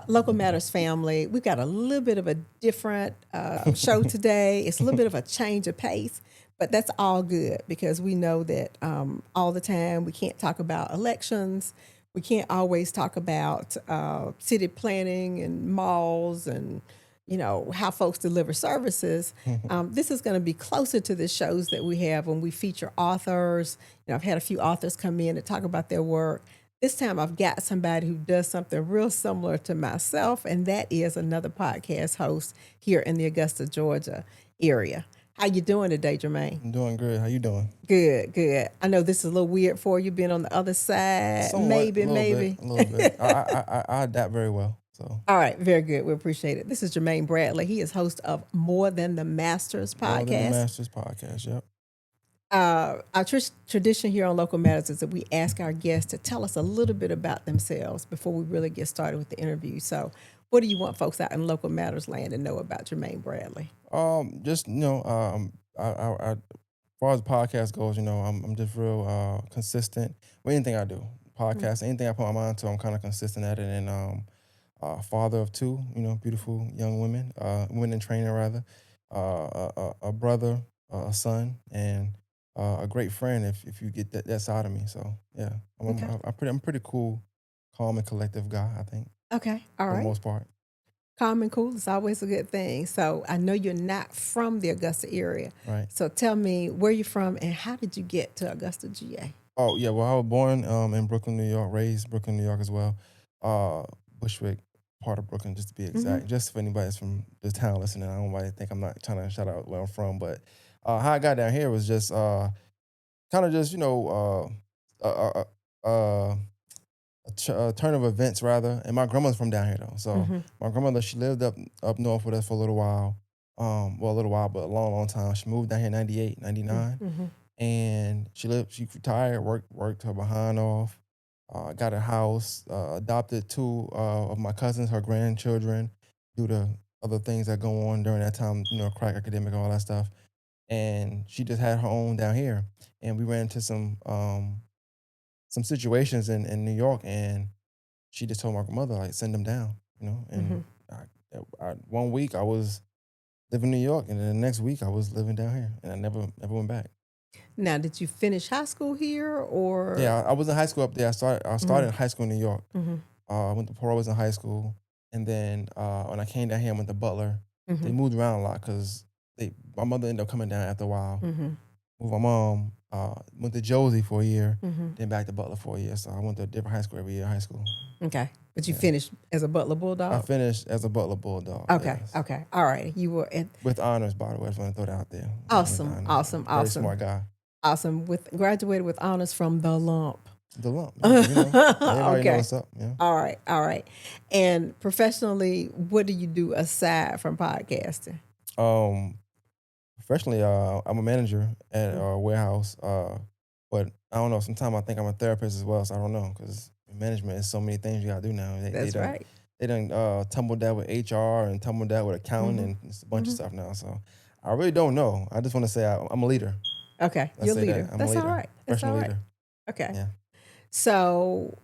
Local Matters family. We've got a little bit of a different show today. It's a little bit of a change of pace, but that's all good because we know that all the time we can't talk about elections. We can't always talk about city planning and malls and how folks deliver services. This is going to be closer to the shows that we have when we feature authors. I've had a few authors come in to talk about their work. This time I've got somebody who does something real similar to myself, and that is another podcast host here in the Augusta, Georgia area. How you doing today, Dhrmaine? I'm doing good. How you doing? Good, good. I know this is a little weird for you being on the other side. Somewhat, Maybe. a little bit. I adapt very well. So All right, very good. We appreciate it. This is Dhrmaine Bradley. He is host of More Than the Masters podcast. More Than the Masters podcast. Yep. Our tradition here on Local Matters is that we ask our guests to tell us a little bit about themselves before we really get started with the interview. So, what do you want folks out in Local Matters land to know about Dhrmaine Bradley? Just as far as the podcast goes, I'm just real consistent with anything I do. Podcast, anything I put my mind to, I'm kind of consistent at it. And father of two, beautiful young women, women in training rather, a brother, a son, and a great friend if you get that side of me. So yeah, I'm pretty cool, calm and collective guy, I think. Okay, all For the right. most part. Calm and cool is always a good thing. So I know you're not from the Augusta area. Right. So tell me where you're from and how did you get to Augusta, GA? Oh yeah, well I was born in Brooklyn, New York, raised Brooklyn, New York as well. Bushwick, part of Brooklyn, just to be exact. Just for anybody that's from the town listening, I don't want to think I'm not trying to shout out where I'm from, but how I got down here was just kind of just a turn of events rather. And my grandma's from down here though, so my grandmother, she lived up north with us for a little while. Well, a little while, but a long time. She moved down here in 98, 99. And she retired, worked her behind off, got a house, adopted two of my cousins, her grandchildren, due to other things that go on during that time, crack academic, all that stuff. And she just had her own down here. And we ran into some situations in New York, and she just told my grandmother, like, send them down, And one week I was living in New York, and then the next week I was living down here, and I never went back. Now, did you finish high school here or? Yeah, I was in high school up there. I started in high school in New York. I went to Port Royce in high school, and then when I came down here, I went to Butler. They moved around a lot because my mother ended up coming down after a while. With my mom, went to Josie for a year, then back to Butler for a year. So I went to a different high school every year in high school. Okay. But you finished as a Butler Bulldog? I finished as a Butler Bulldog. Okay. Yes. Okay. All right. You were with honors, by the way. I just want to throw that out there. Awesome. Very smart guy. Awesome. Graduated with honors from the Lump. The Lump. Everybody Okay. knows what's up. Yeah. All right. And professionally, what do you do aside from podcasting? Professionally, I'm a manager at a warehouse. But I don't know. Sometimes I think I'm a therapist as well. So I don't know, because management is so many things you gotta do now. That's right. They done tumbled that with HR and tumbled that with accounting and it's a bunch of stuff now. So I really don't know. I just want to say I'm a leader. Okay, Let's you're a say leader. that. I'm That's a leader. all right. That's all Professional right. leader. Okay. Yeah. So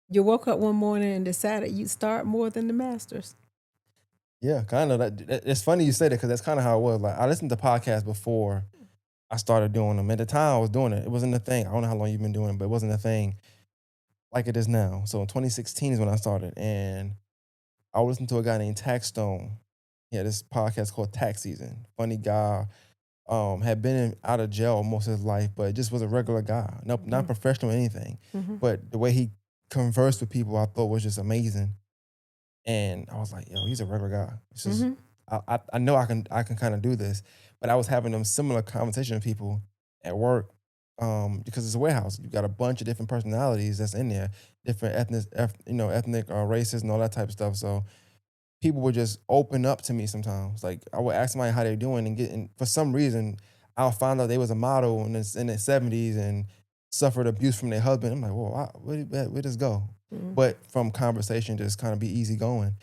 you woke up one morning and decided you'd start More Than the Masters. Yeah, kind of. It's funny you say that because that's kind of how it was. Like, I listened to podcasts before I started doing them. At the time I was doing it, it wasn't a thing. I don't know how long you've been doing it, but it wasn't a thing like it is now. So in 2016 is when I started, and I listened to a guy named Tax Stone. He had this podcast called Tax Season. Funny guy. Had been out of jail most of his life, but just was a regular guy. Not professional or anything. But the way he conversed with people, I thought was just amazing. And I was like, yo, he's a regular guy. It's just, I know I can kind of do this. But I was having them similar conversation with people at work, because it's a warehouse. You got a bunch of different personalities that's in there, different ethnic races and all that type of stuff. So people would just open up to me sometimes. Like, I would ask somebody how they're doing, and for some reason, I'll find out they was a model in their 70s and suffered abuse from their husband. I'm like, whoa, where'd this go? But from conversation, just kind of be easy going.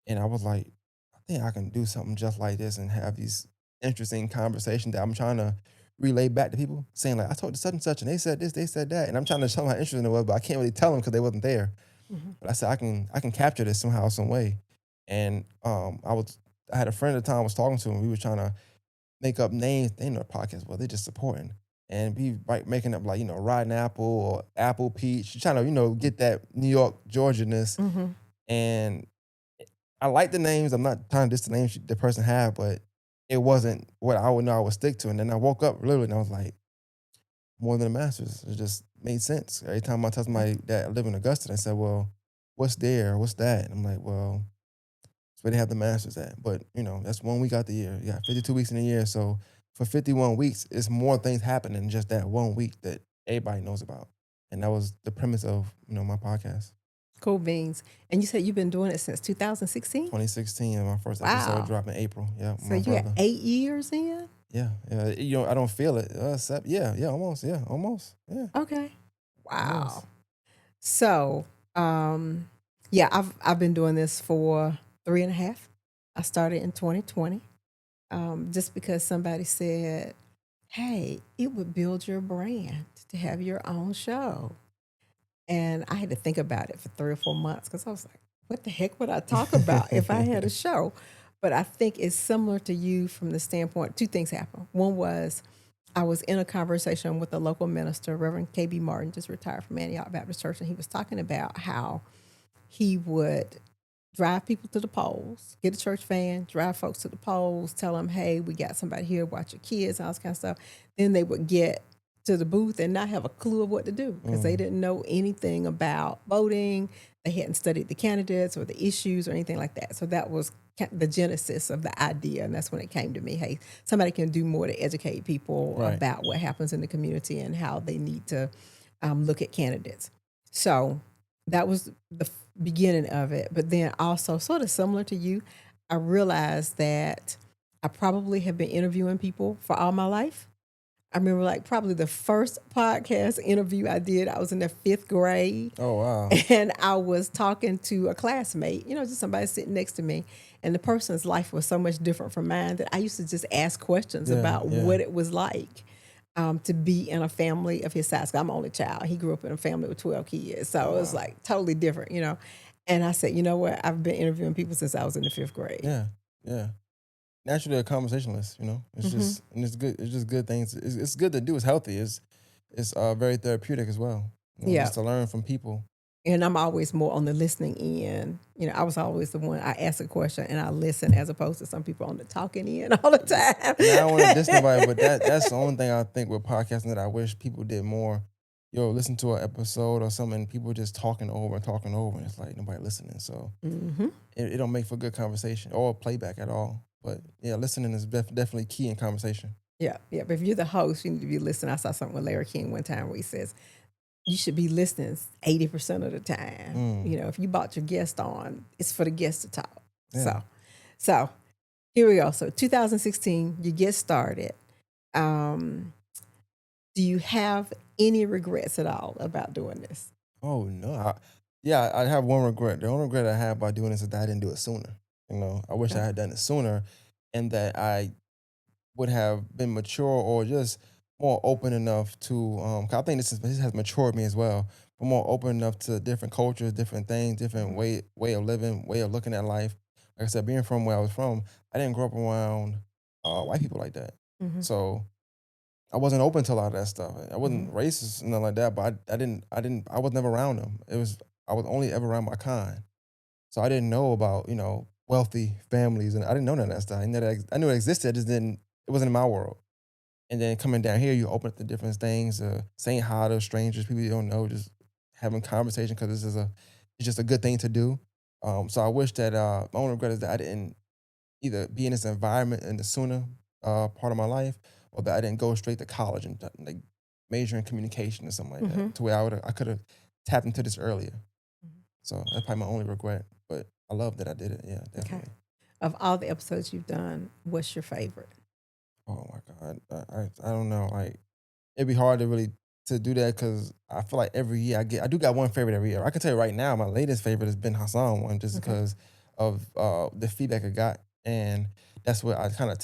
And I was like, I think I can do something just like this and have these interesting conversations that I'm trying to relay back to people, saying like, I talked to such and such and they said this, they said that. And I'm trying to show them how interesting it was, but I can't really tell them because they wasn't there. Mhm. But I said I can capture this somehow, some way. And I had a friend at the time I was talking to, and we were trying to make up names. They know the podcast, well, they're just supporting. And we making up like, Rotten Apple or Apple Peach, trying to, get that New York Georgia-ness. Mhm. And I like the names. I'm not trying to diss the names the person had, but it wasn't what I would know I would stick to. And then I woke up literally and I was like, more than a master's. It just made sense. Every time I tell somebody that I live in Augusta, they said, well, what's there? What's that? And I'm like, well, it's where they have the masters at. But, that's 1 week out the year. You got 52 weeks in a year. So for 51 weeks, it's more things happening than just that 1 week that everybody knows about. And that was the premise of, my podcast. Cool beans. And you said you've been doing it since 2016? 2016, and my first episode Wow. dropped in April. Yeah, So my you got brother. 8 years in? Yeah, I don't feel it. Almost. Yeah, almost. Yeah, Okay. Wow. almost. So, yeah, I've been doing this for 3.5. I started in 2020, just because somebody said, "Hey, it would build your brand to have your own show," and I had to think about it for 3 or 4 months because I was like, "What the heck would I talk about if I had a show?" But I think it's similar to you from the standpoint. Two things happened. One was I was in a conversation with a local minister, Reverend KB Martin, just retired from Antioch Baptist Church, and he was talking about how he would drive people to the polls, get a church van, drive folks to the polls, tell them, hey, we got somebody here, watch your kids, all this kind of stuff. Then they would get to the booth and not have a clue of what to do because they didn't know anything about voting. They hadn't studied the candidates or the issues or anything like that. So that was the genesis of the idea. And that's when it came to me, hey, somebody can do more to educate people Right. about what happens in the community and how they need to look at candidates. So that was the beginning of it. But then also, sort of similar to you, I realized that I probably have been interviewing people for all my life. I remember like probably the first podcast interview I did, I was in the 5th grade. Oh, wow. And I was talking to a classmate, just somebody sitting next to me. And the person's life was so much different from mine that I used to just ask questions about what it was like to be in a family of his size. I'm an only child. He grew up in a family with 12 kids. So it was like totally different. And I said, you know what? I've been interviewing people since I was in the 5th grade. Yeah, yeah. Naturally a conversationalist, It's just and it's good. It's just good things. It's good to do. It's healthy. It's very therapeutic as well. Yeah. Just to learn from people. And I'm always more on the listening end. I was always the one, I ask a question and I listen as opposed to some people on the talking end all the time. And I don't want to diss nobody, but that's the only thing I think with podcasting that I wish people did more. Listen to an episode or something, people just talking over and it's like nobody listening. So it don't make for good conversation or playback at all. But yeah, listening is definitely key in conversation. Yeah. But if you're the host, you need to be listening. I saw something with Larry King one time where he says, you should be listening 80% of the time. If you brought your guest on, it's for the guest to talk. Yeah. So here we go. So 2016, you get started. Do you have any regrets at all about doing this? Oh no. I have one regret. The only regret I have by doing this is that I didn't do it sooner. I wish I had done it sooner and that I would have been mature or just more open enough to 'cause I think this has matured me as well, but more open enough to different cultures, different things, different way of living, way of looking at life. Like I said, being from where I was from, I didn't grow up around white people like that. Mm-hmm. So I wasn't open to a lot of that stuff. I wasn't racist and nothing like that, but I was never around them. I was only ever around my kind. So I didn't know about, wealthy families and I didn't know none of that stuff. I knew it existed, it wasn't in my world. And then coming down here, you open up to different things, saying hi to strangers, people you don't know, just having conversation because it's just a good thing to do. So I wish that my only regret is that I didn't either be in this environment in the sooner part of my life, or that I didn't go straight to college and like major in communication or something like that, to where I could have tapped into this earlier. So that's probably my only regret, but I love that I did it. Yeah, definitely. Okay. Of all the episodes you've done, what's your favorite? Oh my God, I don't know. Like it'd be hard to really to do that because I feel like every year I do got one favorite every year. I can tell you right now, my latest favorite has been Hassan one, just because of the feedback I got, and that's what I kind of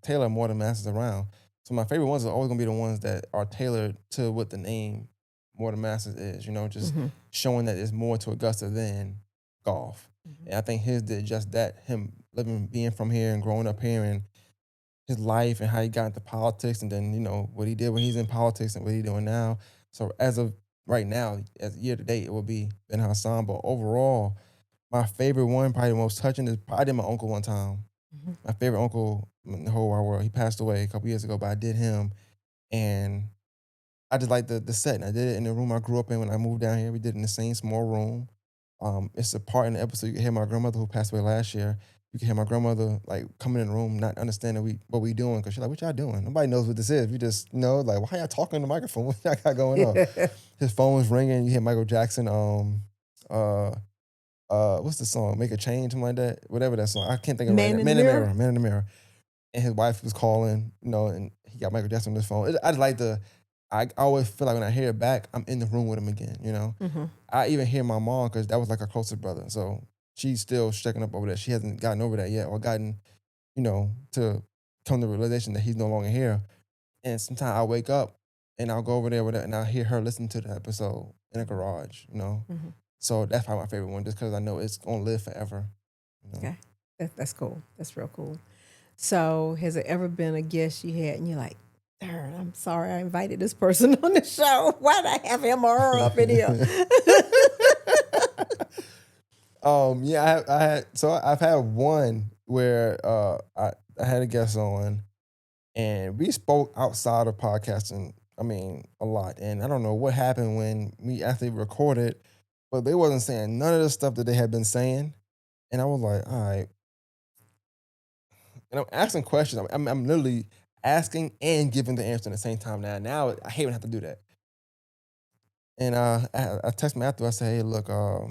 tailor more the masses around. So my favorite ones are always gonna be the ones that are tailored to what the name more the Masters is, just Mm-hmm. showing that there's more to Augusta than golf. Mm-hmm. And I think his did just that, him being from here and growing up here and his life and how he got into politics and then, what he did when he's in politics and what he's doing now. So as of right now, as year to date, it would be Ben Hassan. But overall, my favorite one, probably the most touching, is I did my uncle one time. Mm-hmm. My favorite uncle in the whole wide world. He passed away a couple years ago, but I did him. And I just like the set. And I did it in the room I grew up in when I moved down here. We did it in the same small room. It's a part in the episode you can hear my grandmother who passed away last year. You can hear my grandmother like coming in the room, not understanding what we doing, because she's like, "What y'all doing?" Nobody knows what this is. We just know like, why y'all talking on the microphone? What y'all got going on? His phone was ringing. You hear Michael Jackson. What's the song? Make a Change, something like that. Whatever that song. I can't think of it right Man now. in Man the in the Mirror. Mirror. Man in the Mirror. And his wife was calling, and he got Michael Jackson on his phone. I just like I always feel like when I hear it back, I'm in the room with him again, Mm-hmm. I even hear my mom, because that was like a closer brother. So she's still checking up over that. She hasn't gotten over that yet or gotten, to come to the realization that he's no longer here. And sometimes I'll wake up and I'll go over there with her and I'll hear her listen to the episode in a garage. Mm-hmm. So that's probably my favorite one, just because I know it's going to live forever. Okay, that's cool. That's real cool. So, has there ever been a guest you had and you're like, darn, I'm sorry I invited this person on the show. Why'd I have him or her up in here? Yeah, I've had one where I had a guest on and we spoke outside of podcasting, a lot. And I don't know what happened when we actually recorded, but they wasn't saying none of the stuff that they had been saying. And I was like, all right. And I'm asking questions. I'm literally asking and giving the answer at the same time now. I hate when I have to do that. And I text me after. I say, hey, look, I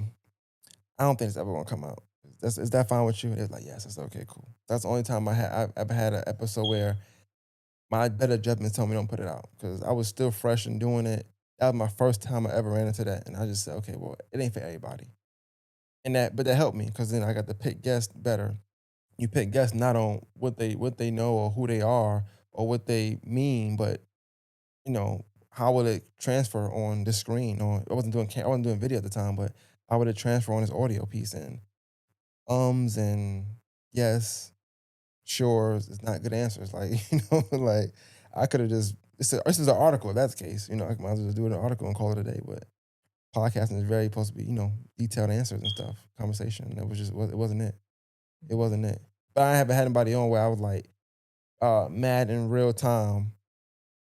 don't think it's ever gonna come out. Is that fine with you? It's like, yes, it's okay, cool. That's the only time I've ever had an episode where my better judgment told me don't put it out, because I was still fresh and doing it. That was my first time I ever ran into that, and I just said, okay, well, it ain't for everybody. But that helped me, because then I got to pick guests better. You pick guests not on what they know or who they are or what they mean, but how will it transfer on the screen? Or I wasn't doing video at the time, but how would it transfer on this audio piece? And and yes, sure, it's not good answers. Like like I could have just this is an article. If that's the case, I might as well just do an article and call it a day. But podcasting is very supposed to be detailed answers and stuff, conversation. It wasn't it. It wasn't it. But I haven't had anybody on where I was like mad in real time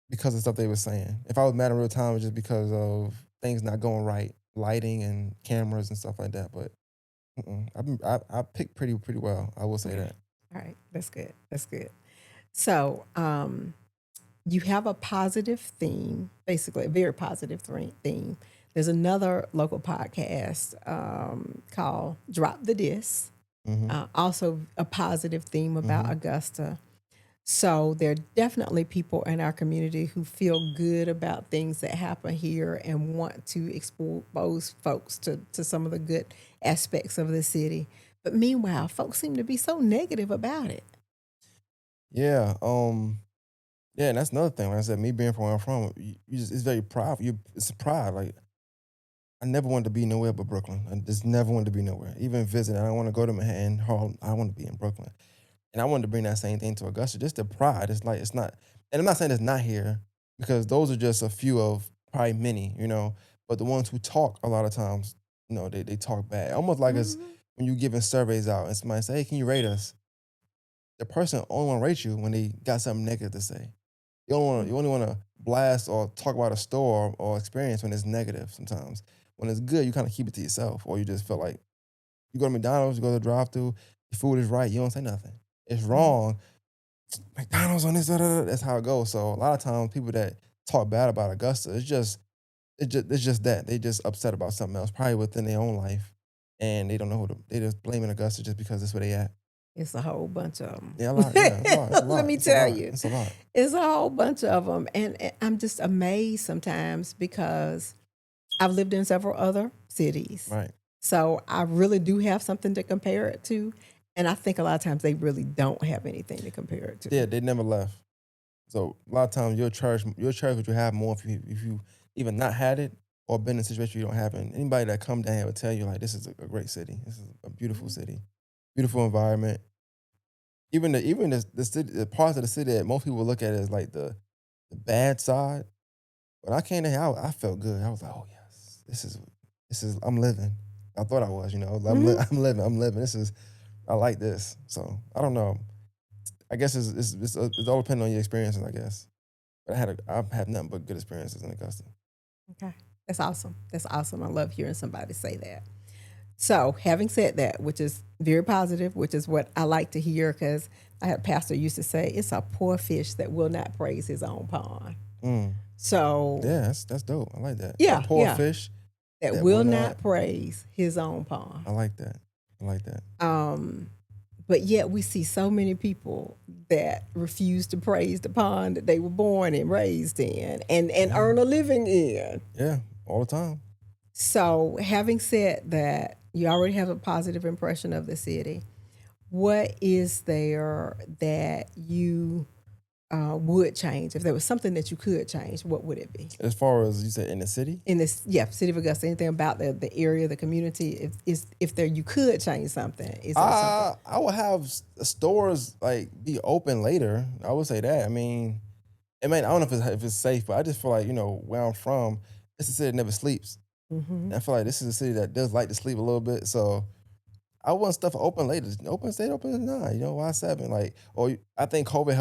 because of stuff they were saying. If I was mad in real time, it was just because of things not going right, lighting and cameras and stuff like that. But I picked pretty well. I will say Okay. that. All right, that's good. That's good. So, you have a positive theme, basically a very positive theme. There's another local podcast called Drop the Disc, Mm-hmm. also a positive theme about Mm-hmm. Augusta. So there are definitely people in our community who feel good about things that happen here and want to expose folks to some of the good aspects of the city. But meanwhile, folks seem to be so negative about it. Yeah. Yeah, and that's another thing. Like I said, me being from where I'm from, it's very proud. It's a pride. Like I never wanted to be nowhere but Brooklyn. I just never wanted to be nowhere. Even visiting, I don't want to go to Manhattan, Harlem. I want to be in Brooklyn. And I wanted to bring that same thing to Augusta, just the pride. It's like, it's not, and I'm not saying it's not here, because those are just a few of probably many, but the ones who talk a lot of times, they talk bad. Almost like it's Mhm. when you giving surveys out and somebody say, hey, can you rate us? The person only want to rate you when they got something negative to say. You only want to blast or talk about a store or experience when it's negative sometimes. When it's good, you kind of keep it to yourself, or you just feel like you go to McDonald's, you go to the drive-thru, the food is right, you don't say nothing. It's wrong, McDonald's on this, da, da, da. That's how it goes. So a lot of times people that talk bad about Augusta, it's just that they just upset about something else, probably within their own life, and they don't know they just blaming Augusta just because that's where they at. It's a whole bunch of them. Yeah, a lot. Yeah, it's a lot. It's a Let lot. me It's a tell lot. you, It's a lot. it's a whole bunch of them. And I'm just amazed sometimes because I've lived in several other cities. Right. So I really do have something to compare it to. And I think a lot of times they really don't have anything to compare it to. Yeah, they never left. So a lot of times you'll charge what you have more if you even not had it or been in a situation you don't have it. Anybody that come down here will tell you like this is a great city. This is a beautiful city, beautiful environment. Even the city, the parts of the city that most people look at as like the bad side. When I came in here, I felt good. I was like, oh yes, this is I'm living. I thought I was, Mhm. I'm living. I like this. So I don't know. I guess it's all depending on your experiences, I guess. But I've had nothing but good experiences in Augusta. Okay. That's awesome. That's awesome. I love hearing somebody say that. So, having said that, which is very positive, which is what I like to hear, because I had a pastor used to say, it's a poor fish that will not praise his own pond. Mm. So, Yeah, that's dope. I like that. A yeah, poor yeah, fish that that will will not. not praise his own pond. I like that. I like that. But yet we see so many people that refuse to praise the pond that they were born and raised in and earn a living in. Yeah, all the time. So, having said that, you already have a positive impression of the city. What is there that you would change? If there was something that you could change, what would it be? As far as you said in the city, In this, yeah, city of Augusta, anything about the area, the community, if there you could change something, is there something? I would have stores like be open later. I would say that. I mean, I don't know if it's safe, but I just feel like where I'm from, it's a city that never sleeps. Mm-hmm. And I feel like this is a city that does like to sleep a little bit. So I want stuff open later. Stay open at 9. Why 7? Like, or I think COVID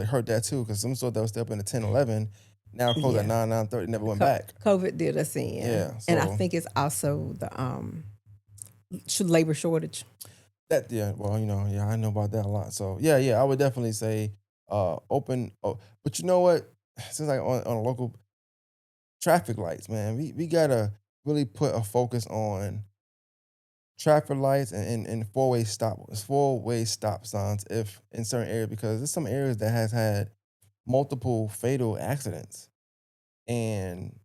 hurt that too, because some stores that was still open at 10, 11, now close at Yeah. 9, 9:30, never went back. COVID did us in, Yeah, and I so think it's also the labor shortage. that yeah, well, yeah, I know about that a lot. So yeah, I would definitely say open. Oh, but you know what? Since like on a local traffic lights, man, we gotta really put a focus on traffic lights and four-way stop signs if in certain areas, because there's some areas that has had multiple fatal accidents and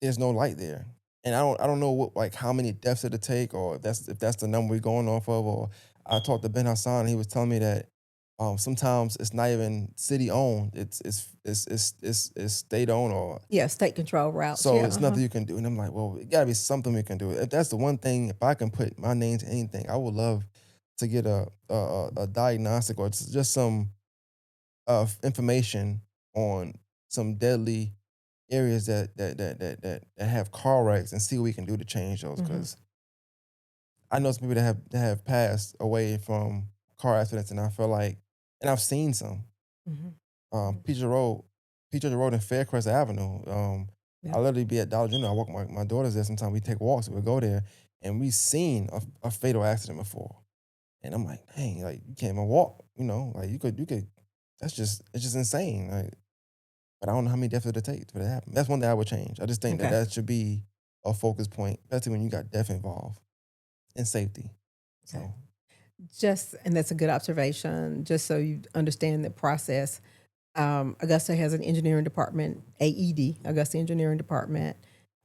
there's no light there. And I don't know what like how many deaths it'll take, or if that's the number we're going off of. Or I talked to Ben Hassan, and he was telling me that sometimes it's not even city owned, it's state owned, or Yeah, state control routes. so Yeah, it's nothing you can do. And I'm like, well, it gotta be something we can do. If that's the one thing, if I can put my name to anything, I would love to get a diagnostic or just some information on some deadly areas that have car wrecks, and see what we can do to change those. hmm Because I know some people that have passed away from car accidents, and I feel like, and I've seen some. hmm Peachtree Road, Peachtree Road and Faircrest Avenue. yeah. I literally be at Dollar General. I walk my daughters there. Sometimes we take walks. We go there, and we've seen a fatal accident before. And I'm like, dang, like you can't even walk. Like you could. It's just insane. Like, but I don't know how many deaths it'll take for that to happen. That's one thing I would change. I just think that Okay. that should be a focus point, especially when you got death involved and safety. Okay. So And that's a good observation. Just so you understand the process, Augusta has an engineering department, AED, Augusta Engineering Department.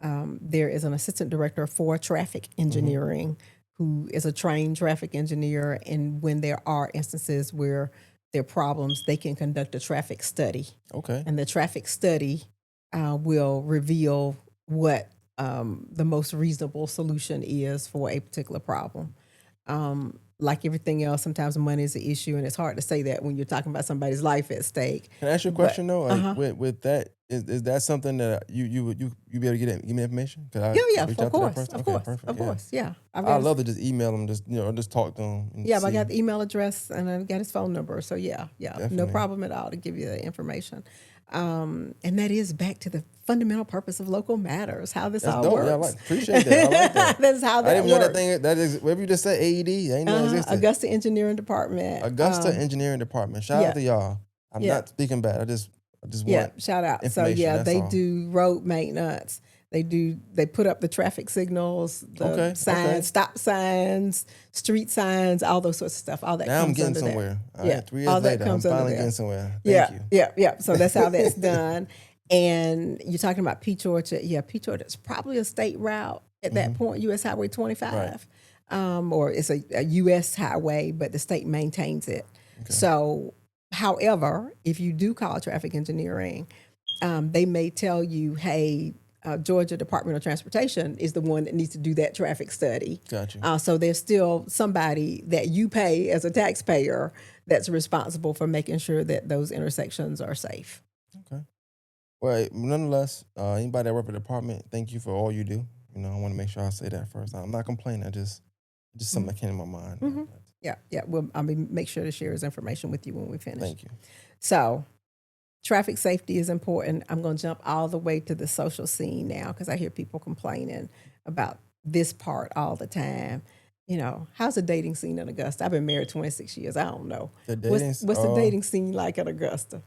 There is an assistant director for traffic engineering who is a trained traffic engineer. And when there are instances where there are problems, they can conduct a traffic study. okay, And the traffic study will reveal what the most reasonable solution is for a particular problem. Like everything else, sometimes money is an issue, and it's hard to say that when you're talking about somebody's life at stake. can I ask you a But question though? Like with that, is that something that you be able to give me information? Could I yeah, yeah, reach of out to that course, person? of Okay, course, perfect. of Yeah, course, yeah. I'd love to just email them, just talk to them and Yeah, but I see. got the email address and I got his phone number. So yeah, no Definitely. problem at all to give you the information. And that is back to the fundamental purpose of local matters, how this That's all dope. Yeah, works. appreciate that. I like that. That's how I that didn't even know that works. thing. That is whatever you just said. AED. I didn't know it existed. Augusta Engineering Department. Augusta Engineering Department. Shout Yeah, out to y'all. I'm yeah. not speaking bad. I just Yeah, want shout out. So information. yeah, That's they all. do road maintenance. They put up the traffic signals, the Okay. signs, Okay. stop signs, street signs, all those sorts of stuff. All that Now I'm comes getting under there. somewhere. All Yeah, right. 3 years all that later, I'm comes under finally there. getting somewhere. Thank Yeah, you. yeah. So that's how that's done. And you're talking about Peach Orchard. Yeah, Peach Orchard is probably a state route at that point, US Highway 25. Or it's a US highway, but the state maintains it. Okay. So, however, if you do call traffic engineering, they may tell you, hey, Georgia Department of Transportation is the one that needs to do that traffic study. Gotcha. So there's still somebody that you pay as a taxpayer that's responsible for making sure that those intersections are safe. Okay. Well, nonetheless, anybody that work for the department, thank you for all you do. You know, I want to make sure I say that first. I'm not complaining. I just something that came to my mind. Mm-hmm. Yeah, yeah. Well, I mean, make sure to share his information with you when we finish. Thank you. So, traffic safety is important. I'm going to jump all the way to the social scene now because I hear people complaining about this part all the time. You know, how's the dating scene in Augusta? I've been married 26 years. I don't know. The dating, what's the dating scene like at Augusta?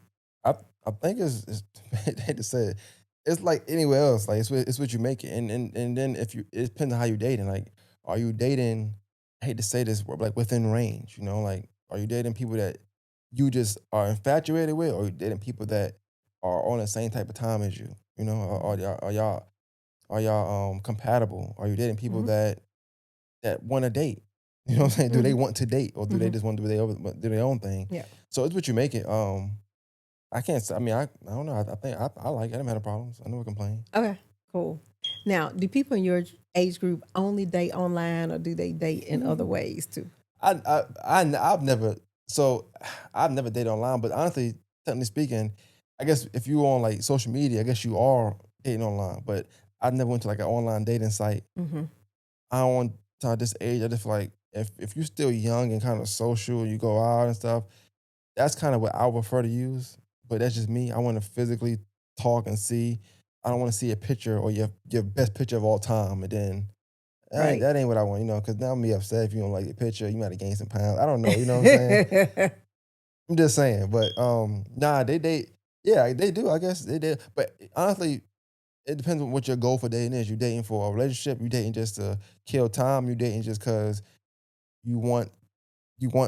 I think it's I hate to say it, it's like anywhere else. Like it's what you make it, and then if you, it depends on how you dating. Like, are you dating? I hate to say this, but like within range. You know, like are you dating people that you just are infatuated with, or are you dating people that are on the same type of time as you? You know, are y'all compatible? Are you dating people that want to date? You know what I'm saying? Do they want to date, or do they just want to do their own thing? Yeah. So it's what you make it. I can't say. I mean, I don't know. I think I like it. I haven't had problems. I never complain. Okay, cool. Now, do people in your age group only date online, or do they date in other ways too? I've never. So I've never dated online, but honestly, technically speaking, I guess if you on like social media, I guess you are dating online. But I never went to like an online dating site. Mm-hmm. I don't want to this age. I just feel like if you're still young and kind of social, you go out and stuff. That's kind of what I would prefer to use. But that's just me. I want to physically talk and see. I don't want to see a picture or your best picture of all time, and then Right. that ain't what I want, you know. Because now I'm be upset if you don't like the picture. You might have gained some pounds. I don't know. You know what I'm saying? I'm just saying. But nah, they date. Yeah, they do. I guess they did. But honestly, it depends on what your goal for dating is. You dating for a relationship? You dating just to kill time? You dating just because you want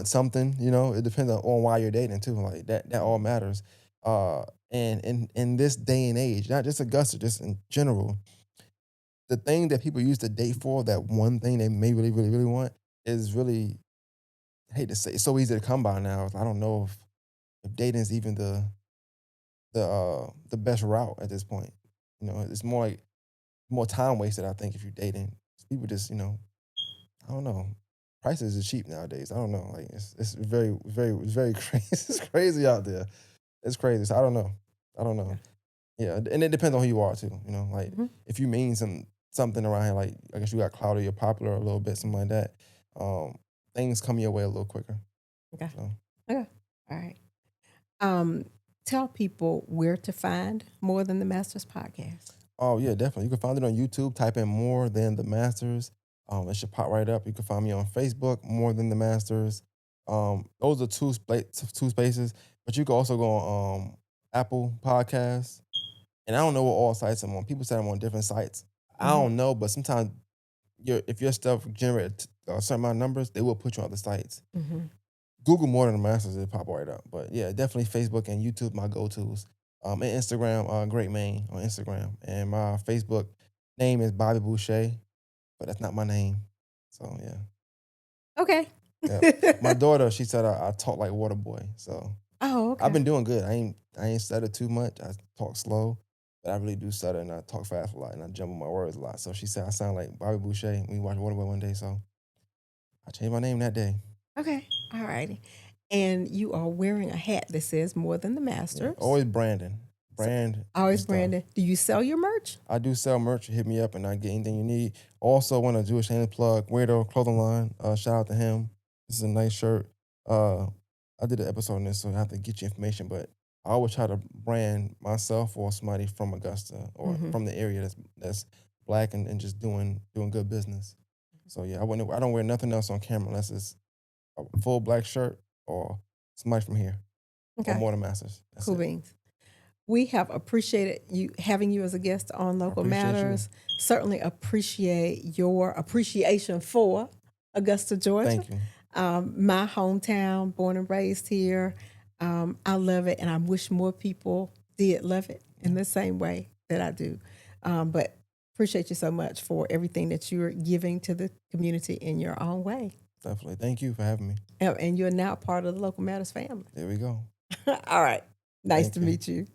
something? You know, it depends on why you're dating too. Like that all matters. And in this day and age, not just Augusta, just in general, the thing that people used to date for, that one thing they may really, really, really want, is really, I hate to say, it's so easy to come by now. I don't know if dating is even the best route at this point. You know, it's more like more time wasted, I think, if you're dating. People just, you know, I don't know. Prices are cheap nowadays. I don't know. Like it's very crazy. It's crazy out there. It's crazy. So I don't know. I don't know. Yeah, and it depends on who you are too. You know, like if you mean something around here, like I guess you got clout or you're popular a little bit, something like that. Things come your way a little quicker. Okay. So. Okay. All right. Tell people where to find More Than the Masters podcast. Oh yeah, definitely. You can find it on YouTube. Type in More Than the Masters. It should pop right up. You can find me on Facebook, More Than the Masters. Those are two spaces. But you can also go on Apple Podcasts. And I don't know what all sites I'm on. People say I'm on different sites. I don't know, but sometimes if your stuff generates a certain amount of numbers, they will put you on the sites. Google More Than the Masters, it'll pop right up. But yeah, definitely Facebook and YouTube, my go-tos. And Instagram, Dhrmaine on Instagram. And my Facebook name is Bobby Boucher, but that's not my name. So yeah. Okay. Yeah. My daughter, she said I talk like Water Boy. So okay. I've been doing good. I ain't stutter too much. I talk slow, but I really do stutter and I talk fast a lot and I jumble my words a lot. So she said I sound like Bobby Boucher. We watched Water Boy one day, so I changed my name that day. Okay. All righty. And you are wearing a hat that says More Than the Masters. Yeah, always branding. Always branding. Do you sell your merch? I do sell merch. Hit me up and I get anything you need. Also want to do a shameless plug, Weirdo Clothing Line. Shout out to him. This is a nice shirt. I did an episode on this, so I have to get you information, but I always try to brand myself or somebody from Augusta or from the area that's black and just doing good business. So yeah, I don't wear nothing else on camera unless it's a full black shirt or somebody from here. Okay. Or More Than Masters. That's cool it. Beans. We have appreciated having you as a guest on Local Matters. Certainly appreciate your appreciation for Augusta, Georgia. Thank you. My hometown, born and raised here. I love it, and I wish more people did love it in the same way that I do. But appreciate you so much for everything that you're giving to the community in your own way. Definitely. Thank you for having me. And you're now part of the Local Matters family. There we go. All right. Nice Thank to you. meet you.